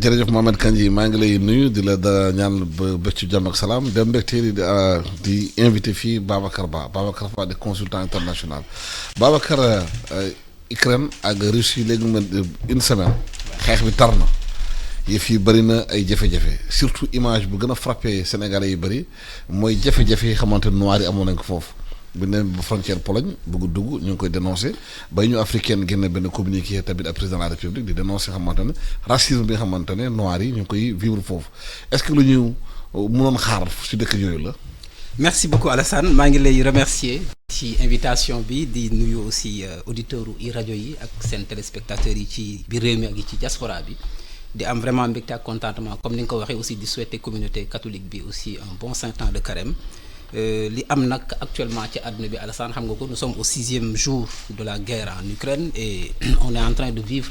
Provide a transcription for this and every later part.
jërëjëf Mohamed Kandji maa ngi lay nuyu di la da ñaan ba bés ci jàmm ak salaam dem mbégte di invité fii Babacar Ba di consultant international Babacar Ukraine ak Russie léegi mu une semaine xeex bi tar na yëf yi bëri na ay jafe-jafe surtout image bu gën a frappé Sénégalais yi bëri mooy jafe-jafe yi xamante noir yi amoon nañ ko foofu. bu ne ba frontière Pologne bëgg dugg ñu ngi koy dénoncé ba Union africaine génne benn communiqué tamit ak président de la République di dénoncé xamante ne racisme bi nga xamante ne noirs yi ñu ngi koy vivre foofu est-ce que lu ñu mënoon xaar si dëkk yooyu la. merci beaucoup Alassane maa ngi lay remercier ci invitation bi di nuyu aussi auditeurs yi rajo yi ak seen téléspectateurs yi ci biir réew mi ak yi ci diaspora bi di am vraiment mbégte ak contentement comme ni nga ko waxee aussi di souhaiter communauté catholique bi aussi un bon Saint-Temps de Carême. Li am nag actuellement ci àdduna bi Alassane xam nga ko nous sommes au 6e jour de la guerre en Ukraine et on est en train de vivre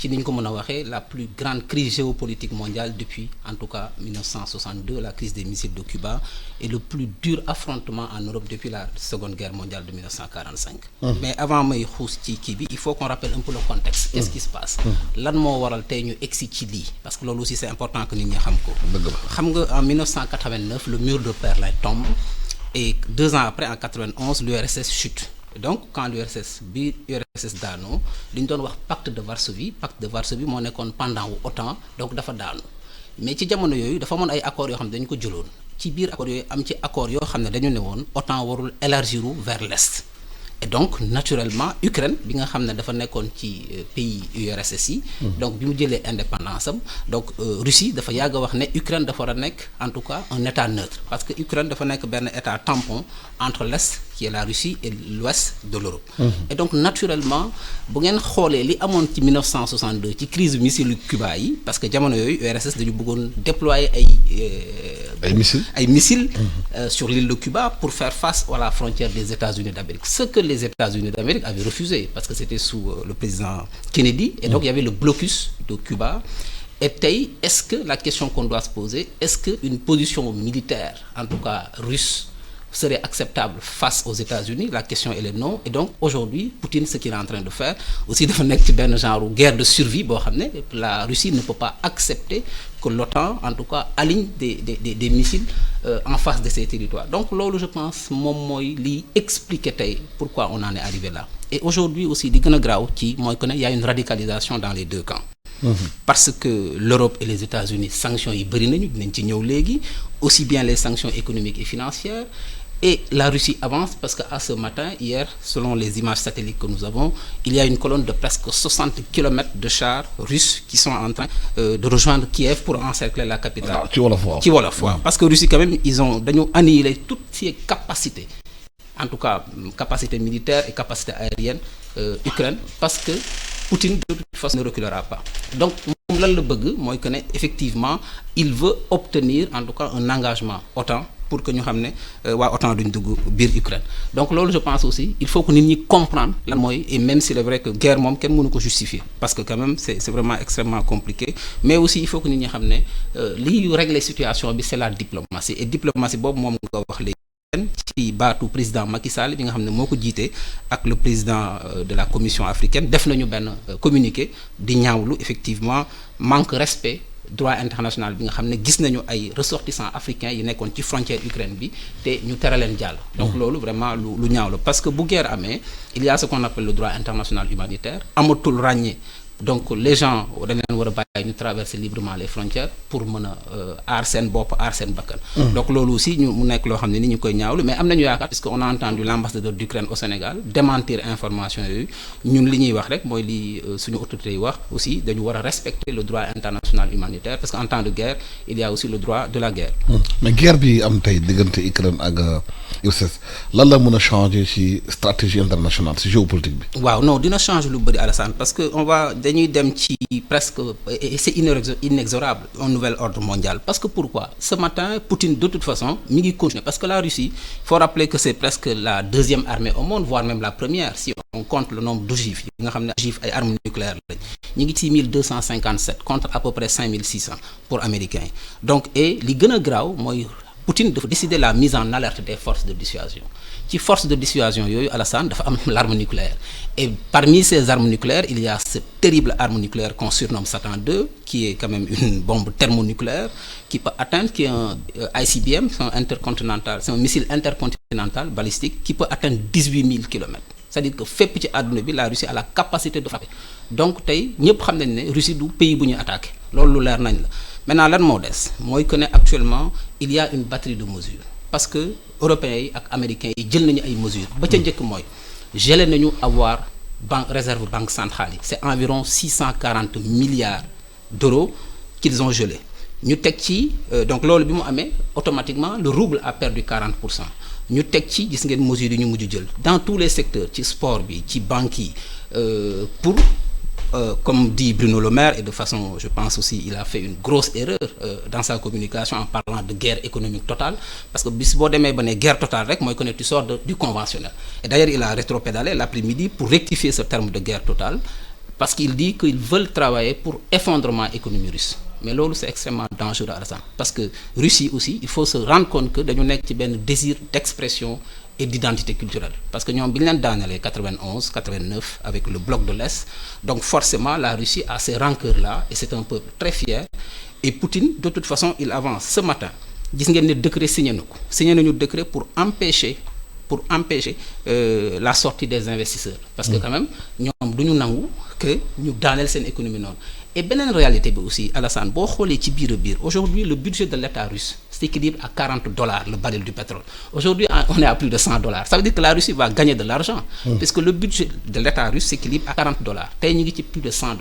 ci ni ñu ko mën a waxee la plus grande crise géopolitique mondiale depuis en tout cas 1962 la crise des missiles de Cuba et le plus dur affrontement en Europe depuis la seconde guerre mondiale de 1945. Mais avant may xuus ci kii bi il faut qu'on rappelle un peu le contexte. Qu'est-ce qui se passe. Lan moo waral tey ñu egsi ci lii parce que loolu aussi c'est important que nit ñi xam ko. xam nga en 1989 le mur de Berlin tombe et 2 ans après en 91 l'URSS chute. Donc quand l'URSS daanoo li ñu doon wax pacte de Varsovie moo nekkoon pendant wu OTAN donc dafa daanu mais ci jamono yooyu dafa amoon ay accords yoo xam ne dañu ko jëloon ci biir accords yooyu am ci accords yoo xam ne dañu ne woon OTAN warul élargir vers l'est et donc naturellement Ukraine bi nga xam ne dafa nekkoon ci pays URSS yi donc bi mu jëlee indépendance am donc Russie dafa yàgg a wax ne Ukraine dafa war a nekk en tout cas un état neutre parce que Ukraine dafa nekk benn état tampon entre l'est qui est la Russie et l'ouest de l'Europe et donc naturellement bu ngeen xoolee li amoon ci 1962 ci crise missile Cuba yi parce que jamono yooyu URSS dañu bëggoon déployer ay missiles sur l'île de Cuba pour faire face à la frontière des États-Unis d'Amérique ce que les États-Unis d'Amérique avaient refusé parce que c'était sous le président Kennedy et donc il y avait le blocus de Cuba et tey est-ce que la question qu'on doit se poser est-ce que une position militaire en tout cas russe serait acceptable face aux États-Unis la question elle est non et donc aujourd'hui Poutine ce qu'il est en train de faire aussi dafa nekk ci benn genre guerre de survie boo xam ne la Russie ne peut pas accepter que l'OTAN en tout cas aligne des missiles en face de ses territoires donc loolu je pense moom mooy liy expliquer tey pourquoi on en est arrivé là et aujourd'hui aussi di gën a graaw ci mooy que ne y a une radicalisation dans les deux camps parce que l'Europe et les États-Unis sanctions yi bëri nañu dinañ ci ñëw léegi aussi bien les sanctions économiques et financières et la Russie avance parce que à ce matin hier selon les images satellites que nous avons il y a une colonne de presque 60 kilomètres de chars russes qui sont en train de rejoindre Kiev pour encercler la capitale ci wolof waaw parce que Russie quand même dañu annihiler toutes ces capacités en tout cas capacité militaire et capacité aérienne Ukraine parce que Poutine de toute façon ne reculera pas donc moom lan la bëgg mooy que ne effectivement il veut obtenir en tout cas un engagement OTAN pour que ñu xam ne waa OTAN duñ dugg biir Ukraine donc loolu je pense aussi il faut que nit ñi comprendre lan mooy et même s'il est vrai que guerre moom kenn mënu ko justifier parce que quand même c'est vraiment extrêmement compliqué mais aussi il faut que nit ñi xam ne liy régler situation bi c'est la diplomatie et diplomatie boobu moom nga wax léegi ci baatu président Macky Sall bi nga xam ne moo ko jiite ak le président de la Commission africaine def nañu benn communiqué di ñaawlu effectivement manque respect droit international bi nga xam ne gis nañu ay ressortissants africains yi nekkoon ci frontière Ukraine bi te ñu tere leen jàll donc loolu vraiment lu ñaaw la parce que bu guerre amee il y a ce qu'on appelle le droit international humanitaire amatul ràññee donc les gens dañ leen war a bàyyi ñu traverser librement les frontières pour mën a aar seen bopp aar seen bakkan donc loolu aussi mu nekk loo xam ne ni ñu koy ñaawlu mais am nañu yaakaar puisque on a entendu l'ambassadeur d'Ukraine au Sénégal démentir information yooyu ñun li ñuy wax rek mooy li suñu autorités yi wax aussi dañu war a respecter le droit international humanitaire parce que en temps de guerre il y a aussi le droit de la guerre mais guerre bi am tey diggante Ukraine ak URSS lan la mën a changer ci stratégie internationale ci géopolitique bi waaw non dina changer lu bëri Alassane parce que dañuy dem ci presque et c'est inexorable un nouvel ordre mondial parce que pourquoi ce matin Poutine de toute façon mi ngi continuer parce que la Russie faut rappeler que c'est presque la deuxième armée au monde voire même la première si on compte le nombre d'ogives yi nga xam ne ogives ay armes nucléaires lañ ñu ngi ci 1257 contre à peu près 5600 pour américains yi donc et li gën a graaw mooy Poutine dafa décider la mise en alerte des forces de dissuasion ci force de dissuasion yooyu Alassane dafa am l'arme nucléaire et parmi ces armes nucléaires il y a cette terrible arme nucléaire qu'on surnomme Satan II qui est quand même une bombe thermonucléaire qui peut atteindre, qui est un ICBM, c'est un missile intercontinental balistique qui peut atteindre 18 000 kilomètres. C'est-à-dire que fépp ci àdduna bi la Russie a la capacité de frapper donc tey ñëpp xam nañ ne Russie du pays bu ñuy attaqué loolu lu leer nañ la maintenant lan moo des mooy que ne actuellement il y a une batterie de mesures parce que européens yi ak américains yi jël nañu ay mesures ba ca njëkk mooy gelé nañu avoir réserve banque centrale yi c'est environ 640 milliards d'euros qu'ils ont gelé ñu teg ci donc loolu bi mu amee automatiquement le rouble a perdu 40%. ñu teg ci gis ngeen mesures yi ñu mujj jël dans tous les secteurs ci sport bi ci banques yi pour comme dit Bruno Le Maire et de façon je pense aussi il a fait une grosse erreur dans sa communication en parlant de guerre économique totale parce que bis boo demee ba ne guerre totale rek mooy que ne tu sors du conventionnel et d'ailleurs il a rétropédalé l'après-midi pour rectifier ce terme de guerre totale parce qu'il dit qu'ils veulent travailler pour effondrement économie russe mais loolu c'est extrêmement dangereux Alassane parce que Russie aussi il faut se rendre compte que dañu nekk ci benn désir d'expression et d'identité culturelle parce que ñoom bi ñu leen daanelee 91 89 avec le bloc de l'Est donc forcément la Russie a ces rancœurs-là et c'est un peuple très fier et Poutine de toute façon il avance ce matin gis ngeen ne décret signé nañu décret pour empêcher la sortie des investisseurs parce que quand même ñoom du ñu nangu que ñu daaneel seen économie noonu et beneen réalité bi aussi Alassane boo xoolee ci biir aujourd'hui le budget de l'État russe s'équilibre à $40 le baril du pétrole aujourd'hui on est à plus de $100 ça veut dire que la Russie va gagner de l'argent puisque le budget de l'État russe s'équilibre à $40 tey ñu ngi ci plus de $100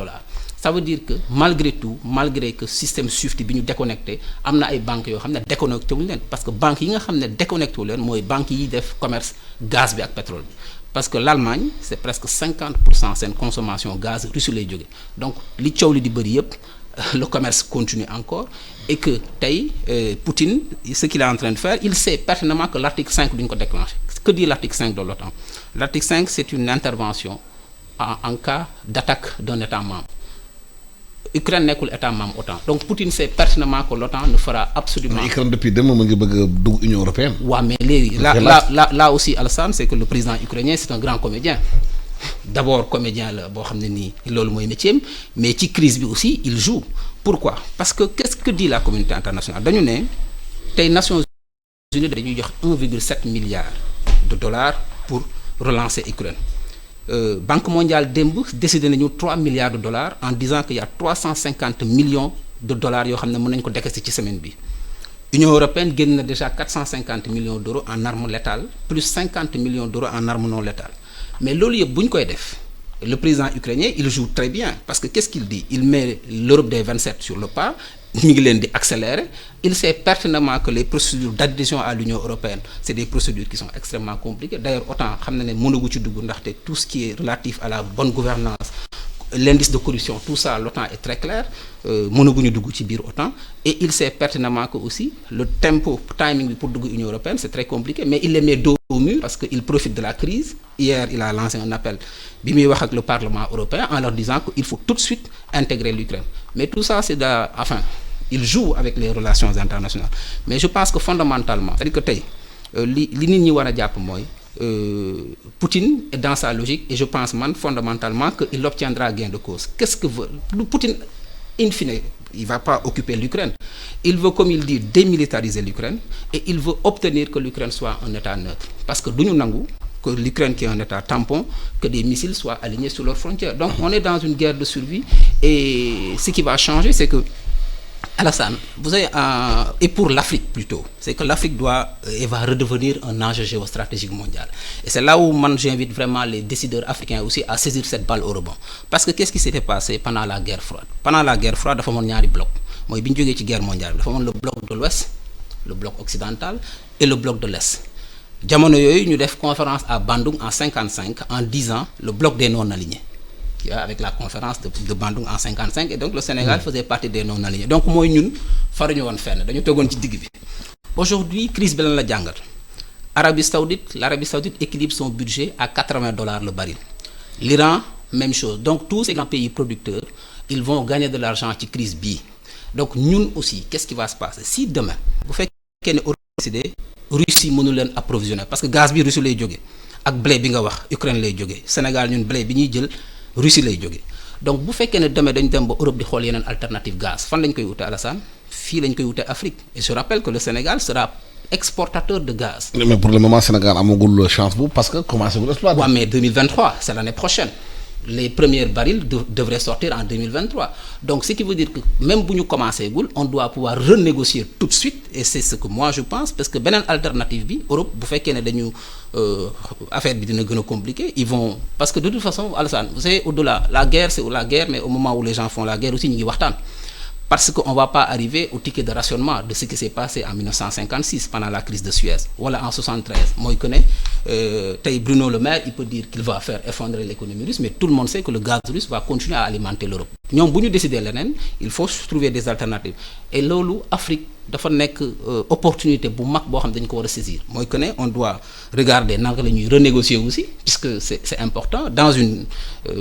ça veut dire que malgré que système SWIFT bi ñu déconnecté am na ay banques yoo xam ne déconnecté wuñu leen parce que banques yi nga xam ne déconnecté wu leen mooy banques yi def commerce gaz bi ak pétrole bi parce que l'Allemagne c'est presque 50% seen consommation gaz Russie lay jóge donc li coow li di bëri yëpp le commerce continue encore et que tey Poutine ce qu'il est en train de faire il sait pertinemment que l'article 5 duñ ko déclencher que dit l'article 5 de l'OTAN l'article 5 c'est une intervention en cas d'attaque d'un État membre Ukraine nekkul État membre OTAN donc Poutine sait pertinemment que l'OTAN ne fera absolument. mais Ukraine depuis demain mu ngi bëgg a dugg Union européenne. waaw mais léegi là aussi Alassane c'est que le président ukrainien c'est un grand comédien d'abord comédien la boo xam ne nii loolu mooy métier mais ci crise bi aussi il joue pourquoi parce que qu'est-ce que dit la communauté internationale dañu ne tey Nations Unies dañuy jox 1,7 milliard de dollars pour relancer Ukraine. Banque mondiale démb décidé nañu 3 milliards de dollars en disant qu'il y a 350 millions de dollars yoo xam ne mën nañu ko décaisser ci semaine bi Union européenne génn na déjà 450 millions d'euros en armes létales plus 50 millions d'euros en armes non létales mais loolu yëpp bu ñu koy def le président ukrainien il joue très bien parce que qu'est-ce qu'il dit il met l'Europe des 27 sur le pas ñu ngi leen di accélérer il sait pertinemment que les procédures d'adhésion à l'Union européenne c'est des procédures qui sont extrêmement compliquées d'ailleurs autant xam na ne mënagu ci dugg ndaxte tout ce qui est relatif à la bonne gouvernance l'indice de corruption tout ça l'OTAN est très clair mënaguñu dugg ci biir OTAN et il sait pertinemment que aussi le timing bi pour dugg Union européenne c'est très compliqué mais il les met dos au mur parce que il profite de la crise hier il a lancé un appel bi muy wax ak le Parlement européen en leur disant qu'il faut tout de suite intégrer l'Ukraine mais tout ça c'est il joue avec les relations internationales mais je pense que fondamentalement c'est-à-dire que tey li nit ñi war a jàpp mooy Poutine est dans sa logique et je pense fondamentalement qu'il obtiendra gain de cause. Qu'est-ce que veut Poutine in fine, il va pas occuper l'Ukraine. Il veut, comme il dit, démilitariser l'Ukraine et il veut obtenir que l'Ukraine soit un État neutre. Parce que nous n'avons que l'Ukraine qui est un État tampon, que des missiles soient alignés sur leurs frontières. Donc on est dans une guerre de survie et ce qui va changer, c'est que Alassane, vous avez et pour l'Afrique plutôt, c'est que l'Afrique doit et va redevenir un enjeu géostratégique mondial. Et c'est là où j'invite vraiment les décideurs africains aussi à saisir cette balle au rebond. Parce que qu'est-ce qui s'était passé pendant la guerre froide? Pendant la guerre froide, dafa amoon ñaari bloc. Mooy bi ñu jógee ci guerre mondiale, dafa amoon le bloc de l'Ouest, le bloc occidental et le bloc de l'Est. Jamono yooyu ñu def conférence à Bandung en 55 en disant le bloc des non-alignés. Avec la conférence de Bandung en 55 et donc le Sénégal faisait partie des non-alignés donc mooy ñun faruñu woon fenn dañu tegoon ci digg bi. Aujourd'hui crise bi lan la jàngal l'Arabie Saoudite équilibre son budget à $80 le baril. L'Iran même chose donc tous ces grands pays producteurs ils vont gagner de l'argent ci crise bii donc ñun aussi qu'est-ce qui va se passer si demain bu fekkee ne décidé Russie mënu leen approvisionner parce que gaz bi Russie lay jógee ak blé bi nga wax Ukraine lay jógee Sénégal ñun blé bi ñuy jël Russie lay jógee donc bu fekkee ne demee dañ dem ba Europe di xool yeneen alternative gaz fan lañ koy wute Alassane fii lañ koy wute Afrique et je rappelle que le Sénégal sera exportateur de gaz. mais pour le moment Sénégal amagul chance bu parce que commencé wul exploiter. Ouais, mais 2023 c'est l'année prochaine. Les premiers barils devraient sortir en 2023. Donc, ce qui veut dire que même si nous commençons, on doit pouvoir renégocier tout de suite. Et c'est ce que moi je pense. Parce que une alternative, l'Europe, vous faites qu'il y a des affaires compliquées, ils vont. Parce que de toute façon, Alassane, vous savez, au-delà, la guerre, c'est la guerre, mais au moment où les gens font la guerre aussi, ils y vont. Parce qu'on ne va pas arriver au ticket de rationnement de ce qui s'est passé en 1956 pendant la crise de Suez. Voilà, en 1973. Moi, je connais. Bruno Le Maire, il peut dire qu'il va faire effondrer l'économie russe, mais tout le monde sait que le gaz russe va continuer à alimenter l'Europe. Nous, si nous décidons il faut trouver des alternatives. Et là, l'Afrique, dafa nekk opportunité bu mag boo xam dañ ko war a saisir mooy que ne on doit regarder naka la ñuy renégocier aussi puisque c'est important dans une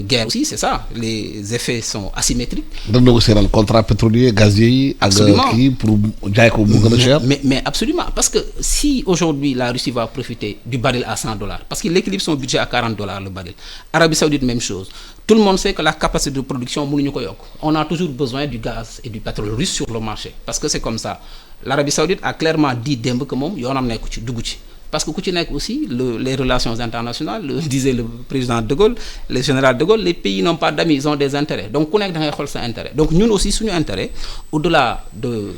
guerre aussi c'est ça les effets sont asymétriques. renégocier le contrat pétrolier gazier yi. ak kii pour jaay ko mu gën a cher. mais absolument parce que si aujourd'hui la Russie va profiter du baril à $100 parce qu'il équilibre son budget à $40 le baril Arabie Saoudite même chose. Tout le monde sait que la capacité de production mënuñu ko yokk on a toujours besoin du gaz et du pétrole russe sur le marché parce que c'est comme ça l'Arabie Saoudite a clairement dit démb que moom yoonam nekku ci dugg ci parce que ku ci nekk aussi les relations internationales disait le président de Gaulle le général de Gaulle les pays n'ont pas d'amis ils ont des intérêts donc ku nekk da ngay xool sa intérêt donc ñun aussi suñu intérêt au-delà de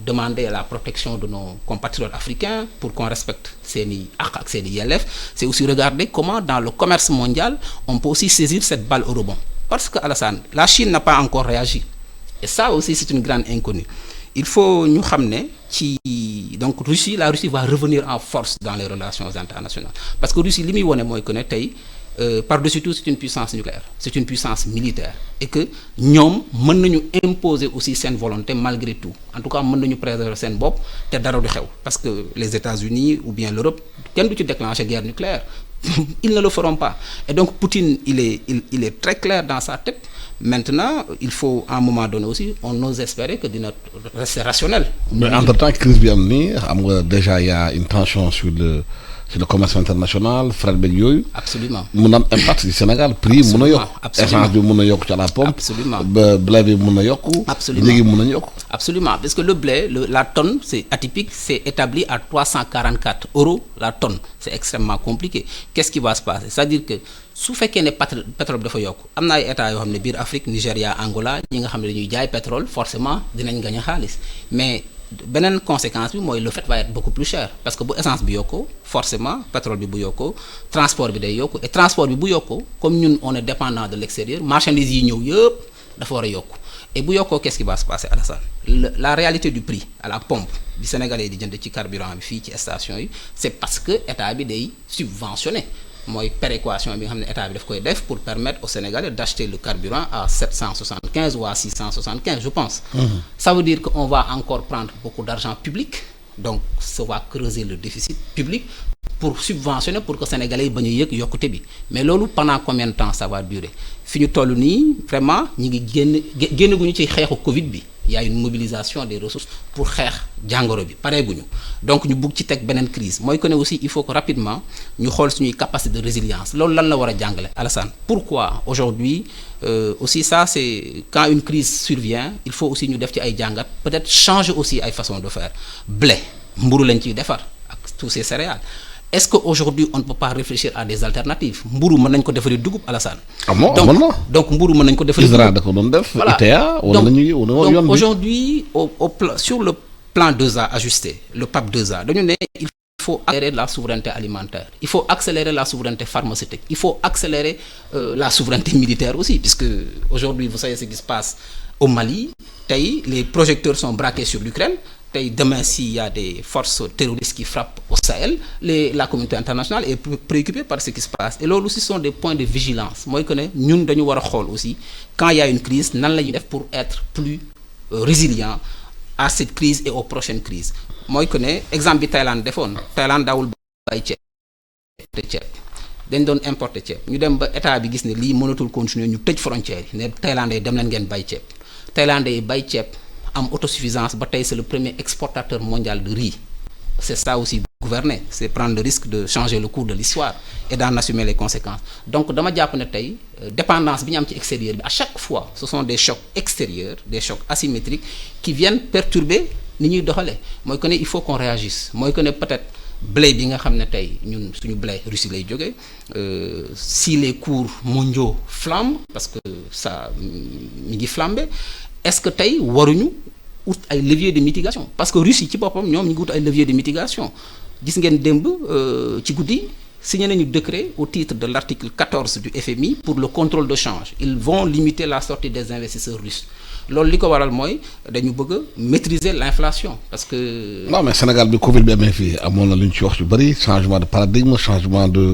demander la protection de nos compatriotes africains pour qu'on respecte seeni àq ak seeni yelleef c'est aussi regarder comment dans le commerce mondial on peut aussi saisir cette balle au rebond parce que Alassane la Chine n'a pas encore réagi et ça aussi c'est une grande inconnue il faut ñu xam ne ci donc la Russie va revenir en force dans les relations internationales parce que Russie li muy wone mooy que ne tey par-dessus tout c'est une puissance nucléaire c'est une puissance militaire et que ñoom mën nañu imposer aussi seen volonté malgré tout en tout cas mën nañu préserver seen bopp te dara du xew parce que les États-Unis ou bien l'Europe kenn du ci déclencher guerre nucléaire ils ne le feront pas et donc Poutine il est très clair dans sa tête maintenant il faut à un moment donné aussi on ose espérer que dina rester rationnel. mais entre-temps crise bi am nii xam nga déjà il y a une tension sur le commerce international fret beeg yooyu. absolument mun na am impact du Sénégal prix mun na yokk. essence bi mun na yokk ci à la pompe. absolument blé bi mun na yokk. absolument léegi mun nañu yokk. absolument parce que le blé la tonne c'est atypique c'est établi à 344 € la tonne c'est extrêmement compliqué qu'est-ce qui va se passer c'est-à-dire que su fekkee ne pétrole bi dafa yokk am na ay états yoo xam ne biir Afrique Nigéria Angola ñi nga xam ne dañuy jaay pétrole forcément dinañ gagner xaalis mais beneen conséquence bi mooy le fait va être beaucoup plus cher parce que bu essence bi yokkoo forcément pétrole bi bu yokkoo transport bi day yokku et transport bi bu yokkoo comme ñun on est dépendant de l'extérieur marchandises yi ñëw yëpp dafa war a yokku et bu yokkoo qu'est-ce qui va se passer Alassane la réalité du prix à la pompe bi Sénégalais di jënd ci carburant bi fii ci station yi c'est parce que état bi day subventionné mooy péréquation bi nga xam ne état bi daf koy def pour permettre aux Sénégalais d'acheter le carburant à 775 ou à 675 je pense. Ça veut dire qu'on va encore prendre beaucoup d'argent public donc ça va creuser le déficit public pour subventionner pour que Sénégalais yi bañ a yëg yokkute bi mais loolu pendant combien de temps ça va durer fi ñu toll nii vraiment ñi ngi génnaguñu ci xeexu Covid bi. Il y a une mobilisation des ressources pour xeex jàngoro bi pareeguñu donc ñu bugg ci teg beneen crise mooy que ne aussi il faut que rapidement ñu xool suñuy capacité de résilience loolu lan la war a jàngale Alassane pourquoi aujourd'hui aussi ça c'est quand une crise survient il faut aussi ñu def ci ay jàngat peut-être changer aussi ay façon de faire blé mburu lañ ciy defar ak tous ces céréales est-ce qu'aujourd'hui on ne peut pas réfléchir à des alternatives mburu mën nañ ko defaree dugub Alassane. donc mburu mën nañ ko defaree ISRA da ko doon def. voilà donc aujourd'hui sur le plan 2A ajusté le PAP 2A dañu ne il faut accélérer la souveraineté alimentaire il faut accélérer la souveraineté pharmaceutique il faut accélérer la souveraineté militaire aussi puisque aujourd'hui vous savez ce qui se passe au Mali tey les projecteurs sont braqués sur l'Ukraine demain s'il y a des forces terroristes qui frappent au Sahel la communauté internationale est préoccupée par ce qui se passe et loolu aussi sont des points de vigilance mooy que ne ñun dañu war a xool aussi quand il y a une crise nan la ñuy def pour être plus résilient à cette crise et aux prochaines crises mooy que ne exemple bi Thaïlande defoon Thaïlande daawul bay ceeb dañ doon importer ceeb ñu dem ba état bi gis ne lii mënatul continuer ñu tëj frontières yi ne Thaïlandais dem leen ngeen bay ceeb Thaïlandais yi bay ceeb am autosuffisance ba tey c'est le premier exportateur mondial de riz c'est ça aussi gouverner, c'est prendre le risque de changer le cours de l'histoire et d'en assumer les conséquences. Donc dama jàpp ne tey dépendance bi ñu am ci extérieur bi à chaque fois ce sont des chocs extérieurs, des chocs asymétriques qui viennent perturber ni ñuy doxalee. mooy que ne il faut qu'on réagisse, mooy que ne peut-être blé bi nga xam ne tey ñun suñu blé Russie lay jógee, si les cours mondiaux flambent parce que ça mi ngi flambé, est-ce que tey waruñu ut ay leviers de mitigation, parce que Russie ci boppam ñoom ñu ngi ut ay leviers de mitigation. Gis ngeen démb ci guddi signé nañu décret au titre de l'article 14 du FMI pour le contrôle de change. Ils vont limiter la sortie des investisseurs russes. loolu li ko waral mooy dañu bëgg a maîtriser l'inflation parce que. non mais Sénégal bi Covid bi amee fii amoon na lu ñu ci wax yu bëri, changement de paradigme, changement de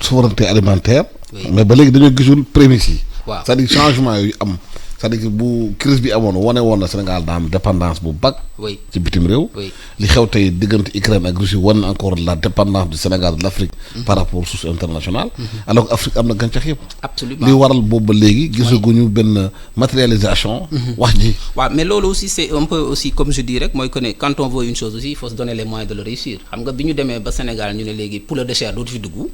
souveraineté alimentaire. Oui. mais ba léegi dañoo gisul prémices yi. waaw c'est-à-dire changement yu am. c'est-à-dire que bu crise bi amoon wane woon na Sénégal daa am dépendance bu bag oui ci bitim réew. oui li xew tey diggante Ukraine ak Russie wane na encore la dépendance du Sénégal de l'Afrique par rapport aux sources internationales. alors que Afrique am na gàncax yëpp. absolument li waral boobu ba léegi gisaguñu benn matérialisation. wax ji. waaw mais loolu aussi c'est un peu aussi comme je dis rek mooy que ne quand on veut une chose aussi il faut se donner les moyens de le réussir. xam nga bi ñu demee ba Sénégal ñu ne léegi poulet de chair dootu fi dugg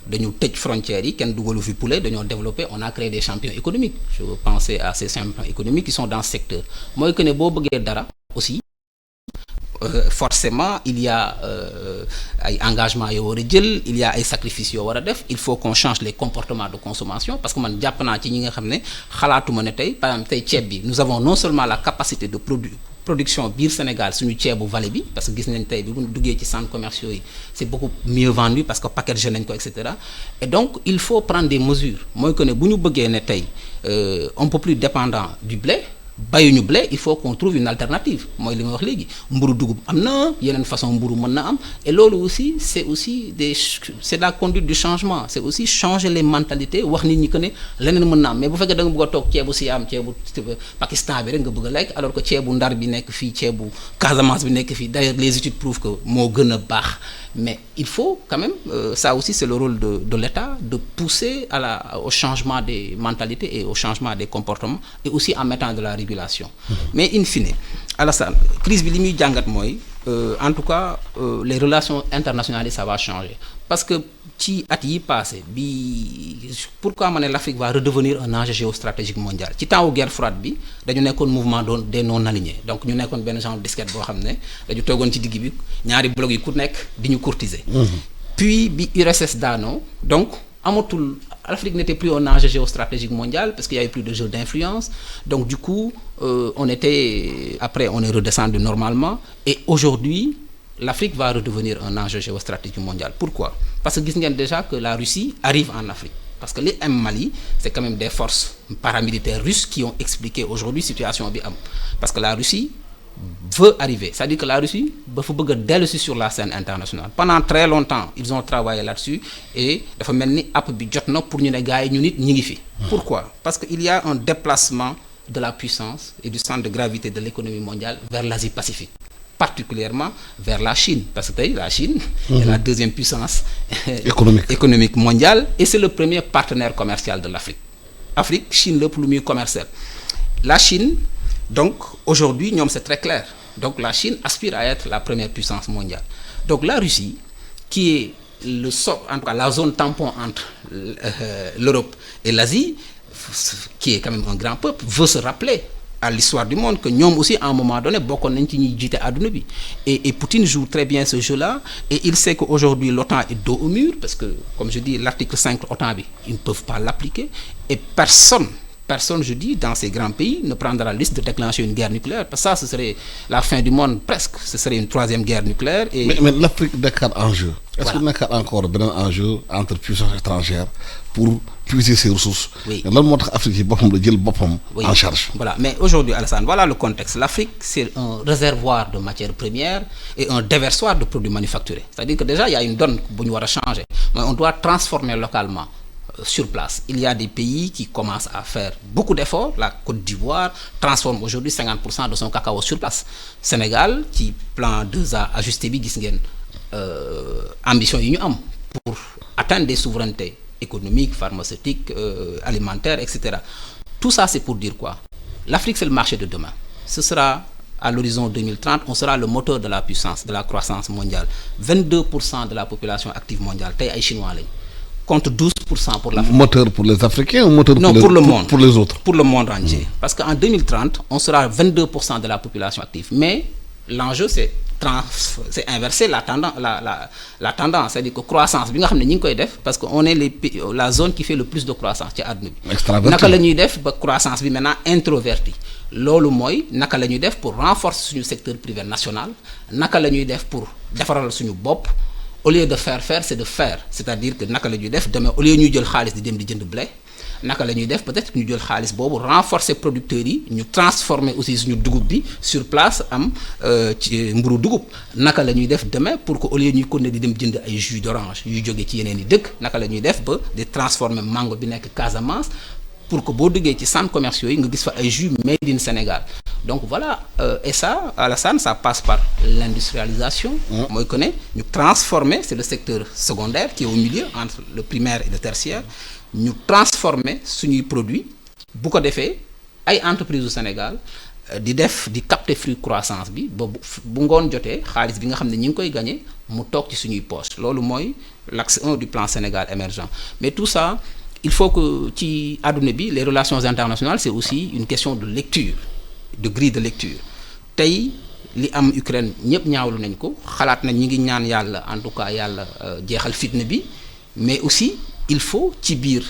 dañu tëj frontières yi kenn dugalu fi poulet, dañoo développé, on a créé des champions économiques. Je veux penser à ces champions économiques qui sont dans ce secteur. mooy que ne boo bëggee dara aussi forcément il y a ay engagements yoo war a jël, il y a ay sacrifices yoo war a def, il faut qu'on change les comportements de consommation parce que man jàpp naa ci ñi nga xam ne xalaatuma ne tey par exemple tey ceeb bi nous avons non seulement la capacité de production biir Sénégal suñu ceebu vallée bi parce que gis nañ tey bi bu duggee ci centres commerciaux yi c'est beaucoup mieux vendu parce que packagé nañ ko et cetera. Et donc il faut prendre des mesures mooy que ne bu ñu bëggee ne tey on peut plus dépendant du blé. bayuñu blé, il faut qu'on trouve une alternative mooy li ma wax léegi mburu dugub am na yeneen façon mburu mën na am et loolu aussi c'est de la conduite du changement, c'est aussi changer les mentalités wax nit ñi que ne leneen mën na am mais bu fekkee da nga bëgg a toog ceebu Siam ceebu Pakistan bi rek nga bëgg a lekk alors que ceebu Ndar bi nekk fii ceebu Casamance bi nekk fii d'ailleurs les études prouvent que moo gën a baax. Mais il faut quand même ça aussi c'est le rôle de l'État de pousser au changement des mentalités et au changement des comportements et aussi en mettant de la régulation. Mais in fine Alassane crise bi li muy jàngat mooy en tout cas les relations internationales ça va changer parce que ci at yi passé bi pourquoi ma ne l'Afrique va redevenir un enjeu géostratégique mondial ci temps wu guerre froide bi dañu nekkoon mouvement des non alignés donc ñu nekkoon benn genre disquette boo xam ne dañu toogoon ci digg bi ñaari bloc yi ku nekk di ñu courtiser. Puis bi URSS daanoo donc amatul l'Afrique n'était plus un enjeu géostratégique mondial parce qu'il y avait plus de jeu d'influence donc du coup on est redescendu normalement et aujourd'hui l'Afrique va redevenir un enjeu géostratégique mondial. Pourquoi? Parce que gis ngeen déjà que la Russie arrive en Afrique parce que li am Mali c'est quand même des forces paramilitaires russes qui ont expliqué aujourd'hui situation bi am parce que la Russie veut arriver, c'est-à-dire que la Russie dafa bëgg a dellusi sur la scène internationale. Pendant très longtemps ils ont travaillé là-dessus et dafa mel ni app bi jot na pour ñu ne gars yi ñu nit ñi ngi fi. Pourquoi? Parce que il y a un déplacement de la puissance et du centre de gravité de l'économie mondiale vers l'Asie-Pacifique, particulièrement vers la Chine parce que tey la Chine est la deuxième puissance économique mondiale et c'est le premier partenaire commercial de l'Afrique. Chine lépp lu muy commercial. La Chine donc aujourd'hui ñoom c'est très clair donc la Chine aspire à être la première puissance mondiale. Donc la Russie qui est en tout cas la zone tampon entre l'Europe et l'Asie qui est quand même un grand peuple veut se rappeler à l'histoire du monde que ñoom aussi à un moment donné bokkoon nañ ci ñuy jiite àdduna bi et Poutine joue très bien ce jeu-là et il sait qu'aujourd'hui l'OTAN est dos au mur parce que comme je dis l'article 5 OTAN bi ils ne peuvent pas l'appliquer et personne je dis dans ces grands pays ne prendra la risque de déclencher une guerre nucléaire parce que ça ce serait la fin du monde presque, ce serait une troisième guerre nucléaire et mais l'Afrique nekkaat enjeu. Est-ce que nekkaat encore beneen enjeu entre puissances étrangères pour puiser ses ressources. Oui. lan moo tax Afrique yi boppam la jël boppam en charge. Voilà, mais aujourd'hui Alassane voilà le contexte. L'Afrique c'est un réservoir de matières premières et un déversoir de produits manufacturés. C'est-à-dire que déjà il y a une donne bu ñu war a changer mais on doit transformer localement sur place. Il y a des pays qui commencent à faire beaucoup d'efforts. La Côte d'Ivoire transforme aujourd'hui 50% de son cacao sur place. Sénégal ci plan 2A ajusté bi gis ngeen ambition yi ñu am pour atteindre des souverainetés économiques, pharmaceutiques, alimentaires, etc. Tout ça c'est pour dire quoi? L'Afrique c'est le marché de demain. Ce sera à l'horizon 2030, on sera le moteur de la puissance, de la croissance mondiale. 22% de la population active mondiale, tey ay Chinois lañ, contre 12% pour l'Afrique. Moteur pour les Africains ou moteur Non, pour le monde. Pour les autres. Pour le monde entier. Parce qu'en 2030, on sera 22% de la population active. Mais l'enjeu, c'est inverser la tendance. C'est-à-dire que croissance, parce qu'on est la zone qui fait le plus de croissance. Extraverti. Naka la ñuy def ba croissance bi maintenant introverti. Loolu mooy naka la ñuy def pour renforcer suñu secteur privé national, naka la ñuy def pour defaral suñu bopp. Au lieu de faire, c'est de faire. C'est-à-dire que naka la ñuy def demain au lieu ñuy jël xaalis di dem di jënd blé, naka la ñuy def peut-être que ñu jël xaalis boobu renforcer producteurs yi, ñu transformer aussi suñu dugub bi sur place am ci mburu dugub. Naka la ñuy def demain pour que au lieu ñuy continuer di dem jënd ay jus d'orange yu jóge ci yeneen i dëkk, naka la ñuy def ba di transformer mango bi nekk Casamance pour que boo duggee ci centres commerciaux yi nga gis fa ay jus made in Sénégal. Donc voilà, et ça, Alassane, ça passe par l'industrialisation. Moi, je connais, nous transformer, c'est le secteur secondaire qui est au milieu, entre le primaire et le tertiaire. Nous transformer nos produits. Beaucoup d'effets, les entreprises au Sénégal, di capter fruit croissance bi ba bu ngoon jotee xaalis bi nga xam ne ñi ngi koy gagner mu toog ci suñuy poche loolu mooy l'axe 1 du plan Sénégal émergent. Mais tout ça, il faut que ci àdduna bi les relations internationales, c'est aussi une question de lecture, de grille de lecture. Tey li am Ukraine ñëpp ñaawlu nañ ko xalaat nañ ñi ngi ñaan yàlla en tout cas yàlla jeexal fitna bi, mais aussi il faut ci biir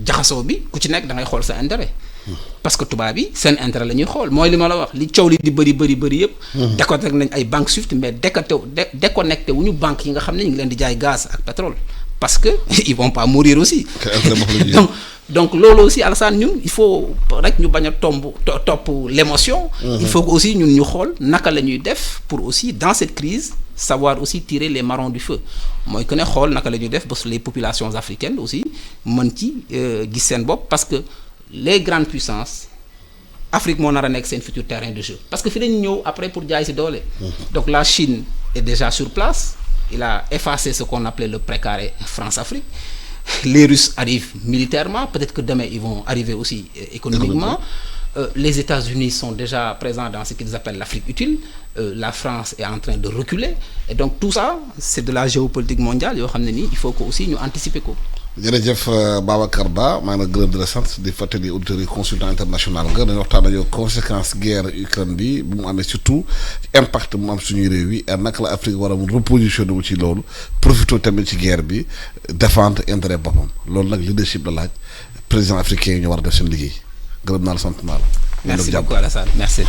jaxasoo bi ku ci nekk da ngay xool sa intérêt. Parce que tubaab bi seen intérêt la ñuy xool mooy li ma la wax li coow li di bëri yëpp. déconnecté nañ ay banques SWIFT mais déconnecté wu ñu banques yi nga xam ne ñu ngi leen di jaay gaz ak pétrole parce que ils vont pas mourir aussi. donc loolu aussi Alassane ñun il faut rek ñu bañ a topp l'émotion. Il faut que aussi ñun ñu xool naka la ñuy def pour aussi dans cette crise savoir aussi tirer les marrons du feu mooy que ne xool naka la ñuy def ba les populations africaines aussi mën ci gis seen bopp parce que les grandes puissances Afrique moo nar a nekk seen futur terrain de jeu parce que fi dañu ñëw après pour jaay si doole. Donc la Chine est déjà sur place, il a effacé ce qu'on appelait le précaré France-Afrique. Les Russes arrivent militairement, peut-être que demain ils vont arriver aussi économiquement. Les États-Unis sont déjà présents dans ce qu'ils appellent l'Afrique utile. La France est en train de reculer. Et donc tout ça, c'est de la géopolitique mondiale. Il faut que aussi nous anticiper quoi. jërëjëf Babacar Ba maa ngi la gërëm di la sant di fàttali auditeurs yi consultant international nga dañu waxtaan ak yow conséquence guerre Ukraine bi bu mu amee surtout impact mu am suñuy réew yi ak naka la Afrique war a mun repositionné wu ci loolu profité tamit ci guerre bi défendre intérêt boppam loolu nag leadership la laaj président africain yi ñu war a def seen liggéey gërëm naa la sant naa la. Merci beaucoup Alassane, merci.